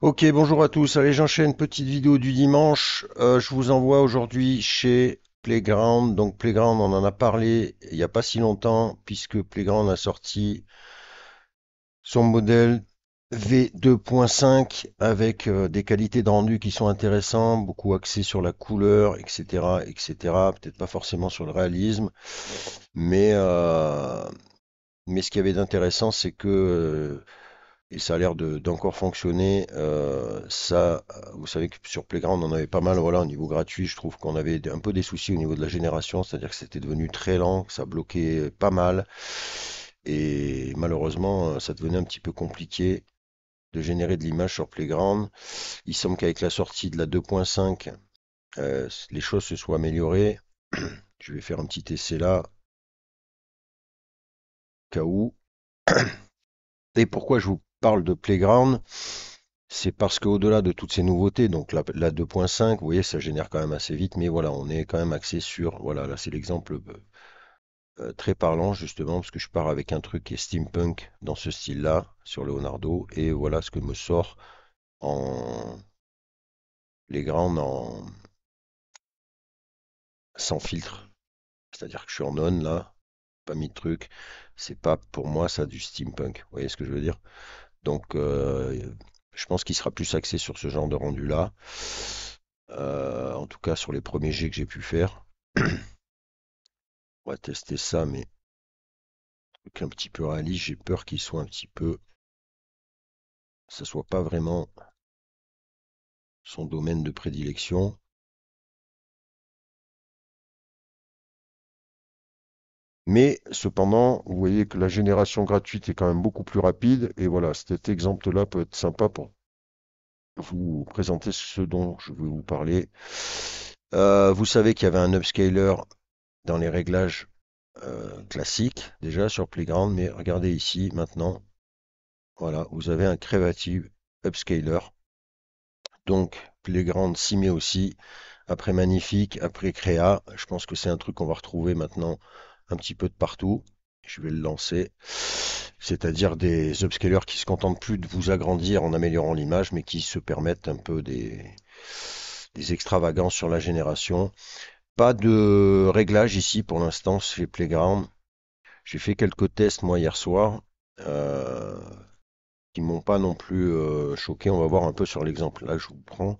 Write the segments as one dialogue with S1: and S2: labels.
S1: Ok, bonjour à tous. Allez, j'enchaîne petite vidéo du dimanche. Je vous envoie aujourd'hui chez Playground. Donc Playground, on en a parlé il n'y a pas si longtemps, puisque Playground a sorti son modèle V2.5 avec des qualités de rendu qui sont intéressantes, beaucoup axé sur la couleur, etc., etc. Peut-être pas forcément sur le réalisme, mais euh, mais ce qu'il y avait d'intéressant, c'est que et ça a l'air d'encore fonctionner. Vous savez que sur Playground, on avait pas mal, voilà, au niveau gratuit, je trouve qu'on avait un peu des soucis au niveau de la génération, c'est-à-dire que c'était devenu très lent, que ça bloquait pas mal, et malheureusement, ça devenait un petit peu compliqué de générer de l'image sur Playground. Il semble qu'avec la sortie de la 2.5, les choses se soient améliorées. Je vais faire un petit essai là, au cas où. Et pourquoi je vous parle de Playground? C'est parce qu'au-delà de toutes ces nouveautés, donc la 2.5, vous voyez, ça génère quand même assez vite, mais voilà, on est quand même axé sur, voilà, là c'est l'exemple très parlant justement, parce que je pars avec un truc qui est steampunk dans ce style-là, sur Leonardo, et voilà ce que me sort en les grandes en sans filtre. C'est-à-dire que je suis en on là, pas mis de truc, c'est pas pour moi ça du steampunk, vous voyez ce que je veux dire? Donc je pense qu'il sera plus axé sur ce genre de rendu-là. En tout cas sur les premiers jets que j'ai pu faire. On va tester ça, mais truc un petit peu réaliste, j'ai peur qu'il soit un petit peu, ça soit pas vraiment son domaine de prédilection. Mais cependant, vous voyez que la génération gratuite est quand même beaucoup plus rapide. Et voilà, cet exemple-là peut être sympa pour vous présenter ce dont je veux vous parler. Vous savez qu'il y avait un upscaler dans les réglages classiques déjà sur Playground, mais regardez ici maintenant, voilà, vous avez un Creative Upscaler. Donc Playground s'y met aussi. Après Magnifique, après Créa, je pense que c'est un truc qu'on va retrouver maintenant un petit peu de partout. Je vais le lancer. C'est-à-dire des upscalers qui se contentent plus de vous agrandir en améliorant l'image, mais qui se permettent un peu des extravagances sur la génération. Pas de réglage ici pour l'instant chez Playground. J'ai fait quelques tests moi hier soir euh, qui m'ont pas non plus choqué. On va voir un peu sur l'exemple. Là, je vous prends.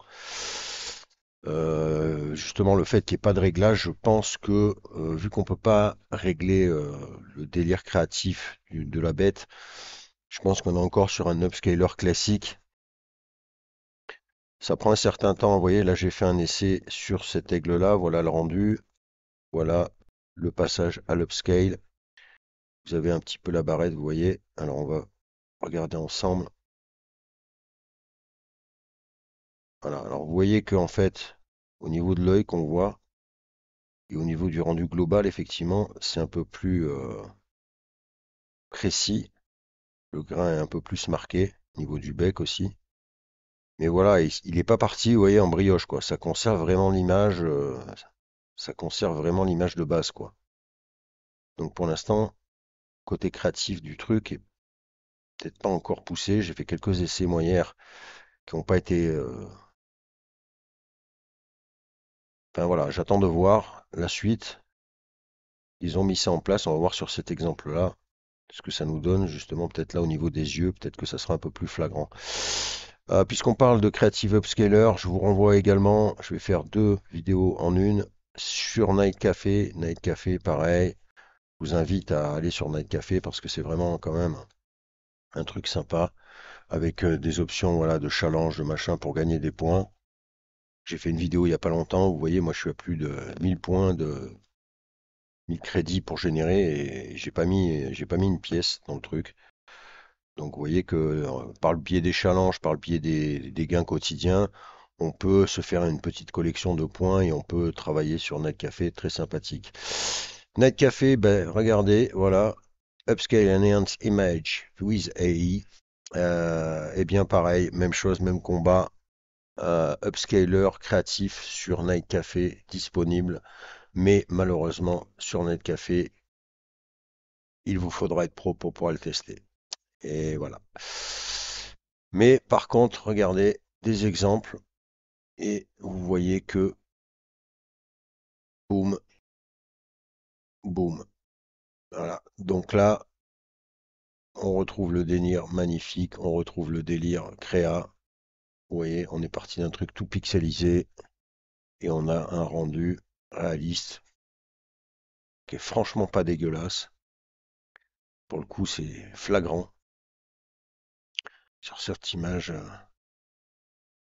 S1: Justement, le fait qu'il n'y ait pas de réglage, je pense que vu qu'on peut pas régler le délire créatif de la bête, je pense qu'on est encore sur un upscaler classique. Ça prend un certain temps. Vous voyez, là, j'ai fait un essai sur cet aigle-là. Voilà le rendu. Voilà le passage à l'upscale. Vous avez un petit peu la barrette, vous voyez. Alors, on va regarder ensemble. Voilà. Alors, vous voyez qu'en fait, au niveau de l'œil qu'on voit et au niveau du rendu global, effectivement, c'est un peu plus précis. Le grain est un peu plus marqué, au niveau du bec aussi. Mais voilà, il est pas parti, vous voyez, en brioche, quoi. Ça conserve vraiment l'image, ça conserve vraiment l'image de base, quoi. Donc pour l'instant, côté créatif du truc est peut-être pas encore poussé. J'ai fait quelques essais moi hier qui n'ont pas été. Enfin voilà, j'attends de voir la suite. Ils ont mis ça en place. On va voir sur cet exemple-là ce que ça nous donne, justement, peut-être là au niveau des yeux, peut-être que ça sera un peu plus flagrant. Puisqu'on parle de Creative Upscaler, je vous renvoie également, je vais faire deux vidéos en une sur Night Café. Night Café, pareil, je vous invite à aller sur Night Café parce que c'est vraiment quand même un truc sympa avec des options voilà, de challenge, de machin pour gagner des points. J'ai fait une vidéo il n'y a pas longtemps, vous voyez, moi je suis à plus de 1000 points, de 1000 crédits pour générer et j'ai pas mis une pièce dans le truc. Donc vous voyez que par le biais des challenges, par le biais des gains quotidiens, on peut se faire une petite collection de points et on peut travailler sur Netcafé, très sympathique. Netcafé, ben regardez, voilà, Upscale Enhanced Image with AI. Et bien pareil, même chose, même combat. Upscaler créatif sur Nightcafé disponible, mais malheureusement sur Netcafé, il vous faudra être pro pour pouvoir le tester. Et voilà. Mais par contre, regardez des exemples et vous voyez que boum, boum. Voilà. Donc là, on retrouve le délire magnifique, on retrouve le délire créa. Vous voyez, on est parti d'un truc tout pixelisé et on a un rendu réaliste qui est franchement pas dégueulasse. Pour le coup, c'est flagrant. Sur cette image, je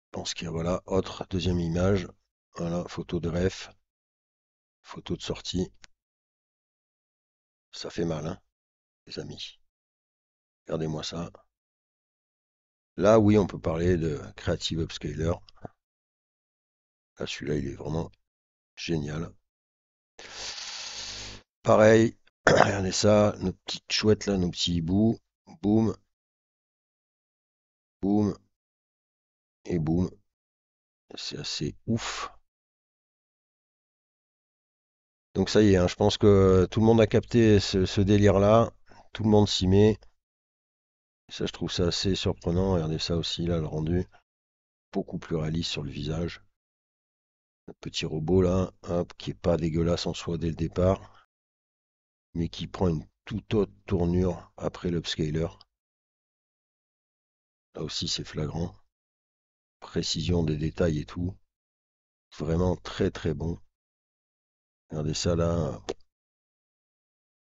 S1: pense qu'il y a voilà, autre, deuxième image. Voilà, photo de ref, photo de sortie. Ça fait mal, hein, les amis. Regardez-moi ça. Là, oui, on peut parler de Creative Upscaler. Là, celui-là, il est vraiment génial. Pareil, regardez ça, nos petites chouettes là, nos petits hiboux. Boum, boum et boum. C'est assez ouf. Donc ça y est, hein, je pense que tout le monde a capté ce délire-là. Tout le monde s'y met. Ça, je trouve ça assez surprenant. Regardez ça aussi, là, le rendu. Beaucoup plus réaliste sur le visage. Le petit robot là, hop, qui est pas dégueulasse en soi dès le départ, mais qui prend une toute autre tournure après l'upscaler. Là aussi, c'est flagrant. Précision des détails et tout. Vraiment très très bon. Regardez ça là,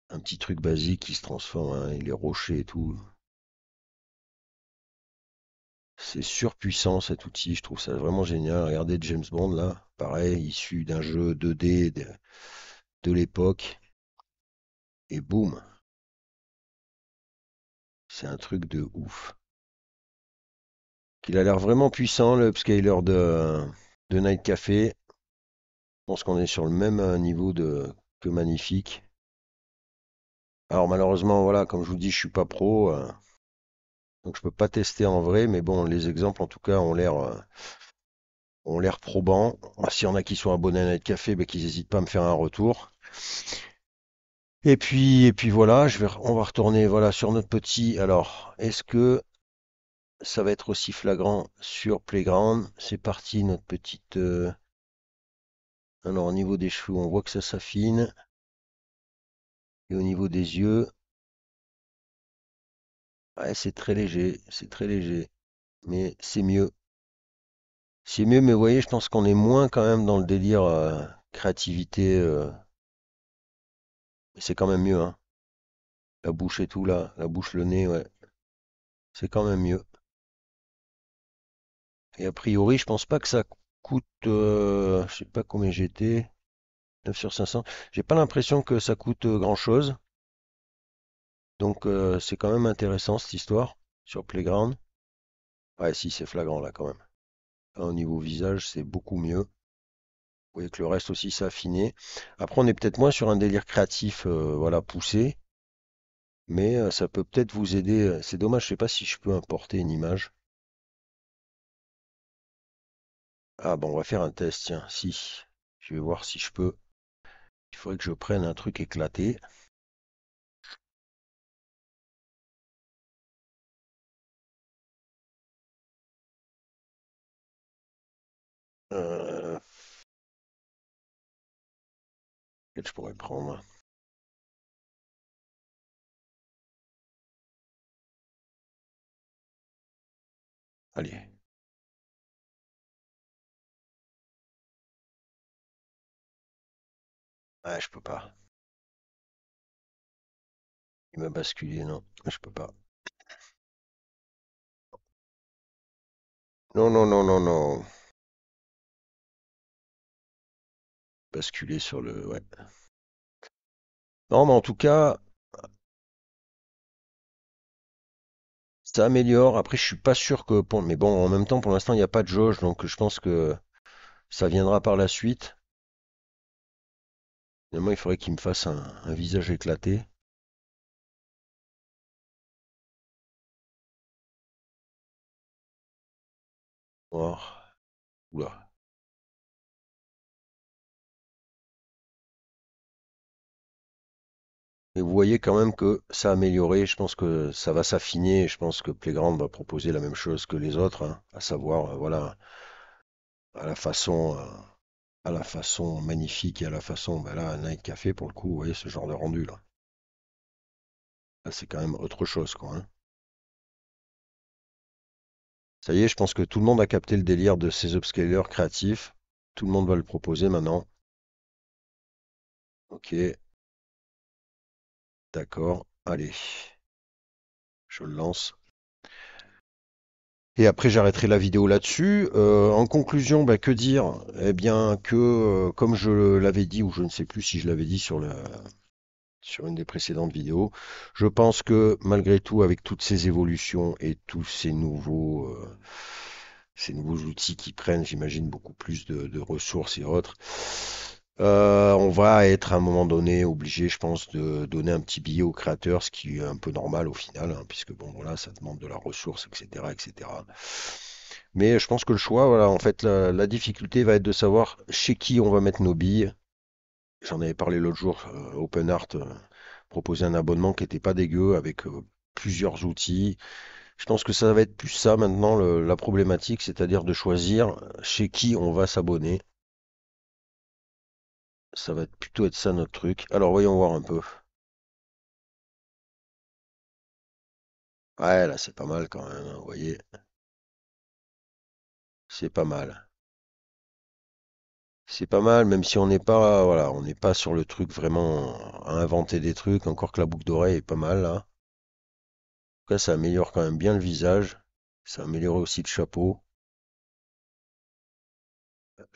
S1: un petit truc basique qui se transforme, hein, et les rochers et tout. C'est surpuissant cet outil, je trouve ça vraiment génial. Regardez James Bond là, pareil, issu d'un jeu 2D de l'époque. Et boum, c'est un truc de ouf. Il a l'air vraiment puissant, le upscaler de Night Café. Je pense qu'on est sur le même niveau que magnifique. Alors malheureusement, voilà, comme je vous dis, je suis pas pro, donc je peux pas tester en vrai, mais bon, les exemples en tout cas ont l'air probants. Ah, s'il y en a qui sont abonnés à Night Café, ben, qu'ils n'hésitent pas à me faire un retour. Et puis voilà, on va retourner voilà sur notre petit. Alors, est-ce que ça va être aussi flagrant sur Playground? C'est parti, notre petite. Alors, au niveau des cheveux, on voit que ça s'affine. Et au niveau des yeux, ouais, c'est très léger, c'est très léger. Mais c'est mieux. C'est mieux, mais vous voyez, je pense qu'on est moins quand même dans le délire créativité. Mais c'est quand même mieux, hein. La bouche et tout, là, la bouche, le nez, ouais. C'est quand même mieux. Et a priori, je pense pas que ça coûte, je sais pas combien j'étais, 9 sur 500. J'ai pas l'impression que ça coûte grand-chose. Donc c'est quand même intéressant cette histoire sur Playground. Ouais, si, c'est flagrant là quand même. Là, au niveau visage, c'est beaucoup mieux. Vous voyez que le reste aussi s'est affiné. Après, on est peut-être moins sur un délire créatif, voilà, poussé. Mais ça peut peut-être vous aider. C'est dommage, je sais pas si je peux importer une image. Ah bon, on va faire un test, tiens, si. Je vais voir si je peux. Il faudrait que je prenne un truc éclaté. Euh, Quel je pourrais prendre? Allez. Ah, je peux pas. Il m'a basculé, non. Je peux pas. Non, non, non, non, non. Basculer sur le. Ouais. Non, mais en tout cas, ça améliore. Après, je suis pas sûr que. Mais bon, en même temps, pour l'instant, il n'y a pas de jauge, donc je pense que ça viendra par la suite. Finalement, il faudrait qu'il me fasse un visage éclaté. Voir. Oula. Et vous voyez quand même que ça a amélioré. Je pense que ça va s'affiner. Je pense que Playground va proposer la même chose que les autres, hein, à savoir, voilà, à la façon, à la façon magnifique et à la façon, ben là, Night Café pour le coup, vous voyez ce genre de rendu là. Là, c'est quand même autre chose, quoi, hein. Ça y est, je pense que tout le monde a capté le délire de ces upscalers créatifs. Tout le monde va le proposer maintenant. Ok, d'accord. Allez, je le lance. Et après, j'arrêterai la vidéo là-dessus. En conclusion, bah, que dire? Eh bien, que comme je l'avais dit, ou je ne sais plus si je l'avais dit sur une des précédentes vidéos, je pense que malgré tout, avec toutes ces évolutions et tous ces nouveaux outils qui prennent, j'imagine, beaucoup plus de ressources et autres, on va être à un moment donné obligé, je pense, de donner un petit billet aux créateurs, ce qui est un peu normal au final, hein, puisque bon, voilà, ça demande de la ressource, etc., etc. Mais je pense que le choix, voilà, en fait, la difficulté va être de savoir chez qui on va mettre nos billes. J'en avais parlé l'autre jour, OpenArt proposait un abonnement qui était pas dégueu avec plusieurs outils. Je pense que ça va être plus ça maintenant la problématique, c'est-à-dire de choisir chez qui on va s'abonner. Ça va plutôt être ça notre truc. Alors voyons voir un peu. Ouais, là c'est pas mal quand même, hein, vous voyez, c'est pas mal. C'est pas mal, même si on n'est pas, voilà, on n'est pas sur le truc vraiment à inventer des trucs, encore que la boucle d'oreille est pas mal là. En tout cas, ça améliore quand même bien le visage. Ça améliore aussi le chapeau,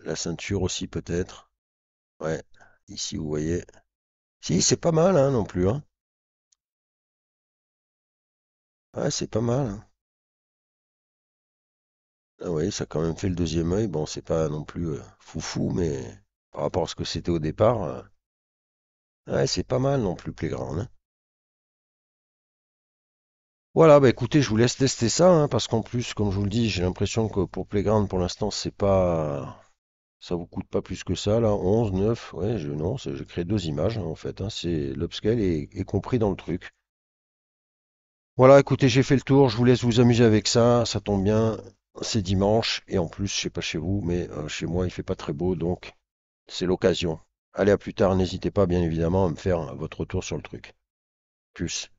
S1: la ceinture aussi peut-être. Ouais, ici vous voyez. Si, c'est pas mal hein, non plus, hein. Ouais, c'est pas mal, hein. Ah oui, ça a quand même fait le deuxième œil. Bon, c'est pas non plus foufou, mais par rapport à ce que c'était au départ, ouais, c'est pas mal non plus, Playground, hein. Voilà, bah écoutez, je vous laisse tester ça, hein, parce qu'en plus, comme je vous le dis, j'ai l'impression que pour Playground, pour l'instant, c'est pas, ça vous coûte pas plus que ça, là, 11, 9, ouais, non, j'ai créé deux images, hein, en fait, hein, c'est l'upscale est compris dans le truc. Voilà, écoutez, j'ai fait le tour, je vous laisse vous amuser avec ça tombe bien, c'est dimanche, et en plus, je sais pas chez vous, mais chez moi, il fait pas très beau, donc c'est l'occasion. Allez, à plus tard, n'hésitez pas, bien évidemment, à me faire votre retour sur le truc. Plus.